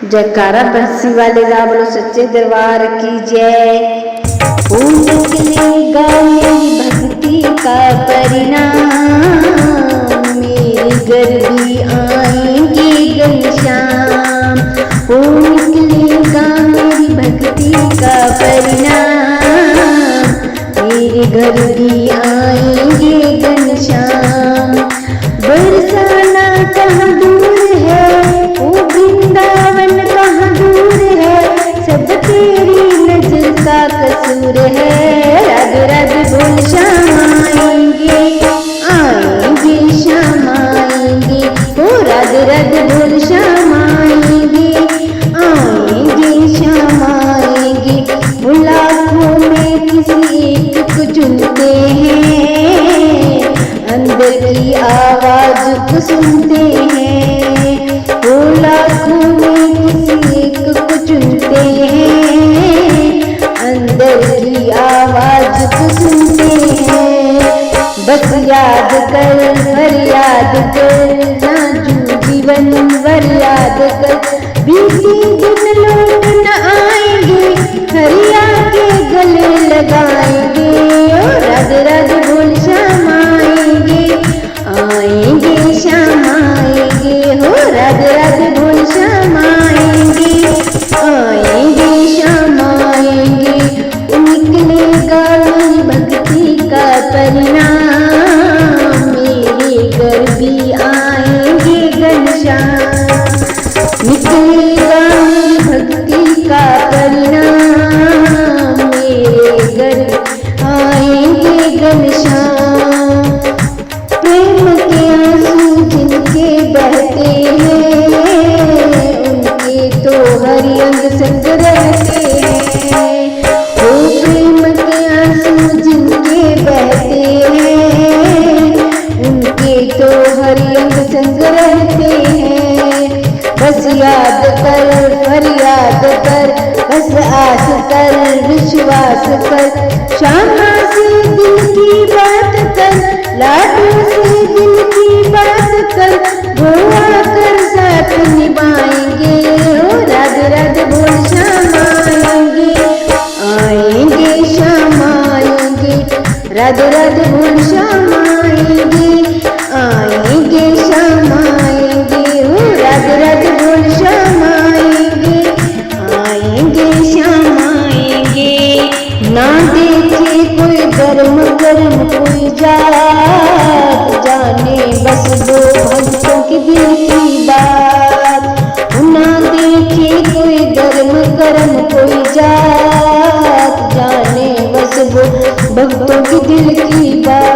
जयकारा बंसी वाले ला बोलो सच्चे दरबार की जय। निकलेगा मेरी भक्ति का परिणाम, मेरे घर भी आएंगे घनश्याम। निकलेगा मेरी भक्ति का परिणाम, मेरे घर भी आएंगे घनश्याम। बरसाना कहाँ दूर है, ओ वृंदावन कहाँ दूर है, सब तेरी नजर का कसूर है। राधे राधे बोल श्याम आएंगे, आएंगे श्याम आएंगे, ओ राधे राधे बोल श्याम आएंगे, आएंगे श्याम आएंगे। वो लाखों में किसी एक को चुनते हैं, अंदर की आवाज को सुनते हैं। वो लाखों में किसी एक को चुनते हैं, अंदर की आवाज को सुनते हैं। बस याद कर फरियाद कर, नाजू जीवन भर याद कर, बीते दिन लौट न आएंगे, हरिया के गले लगाएंगे। ओ राधे राधे बोल श्याम आएंगे, आएंगे श्याम आएंगे, हो राधे राधे बोल श्याम आएंगे, आएंगे श्याम आएंगे। निकलेगा मेरी भक्ति का परिणाम, मेरे घर भी आएंगे घनश्याम। निकलेगा मेरी भक्ति का परिणाम, मेरे घर आएंगे घनश्याम। प्रेम के आंसू जिनके बहते हैं, उनके तो हरि अंग संग रहते हैं। ओ प्रेम के आंसू जिनके बहते हैं, उनके तो हरि अंग संग रहते हैं। बस याद कर फरियाद कर, बस आस कर विश्वास कर, श्यामा से दिल की बात कर, लाडू से दिल की बात कर, वो आकर साथ निभाएंगे। ओ राधे राधे बोल श्याम आएंगे, आएंगे श्याम आएंगे, राधे राधे बोल श्याम आएंगे, आएंगे श्याम आएंगे, ओ राधे राधे बोल श्याम आएंगे, आएंगे श्याम आएंगे। ना देखे कोई धर्म कर्म कोई जात, जाने बस वो भक्तों के दिल की बात। ना देखे कोई धर्म कर्म कोई जात, जाने बस वो भक्तों के दिल की बात।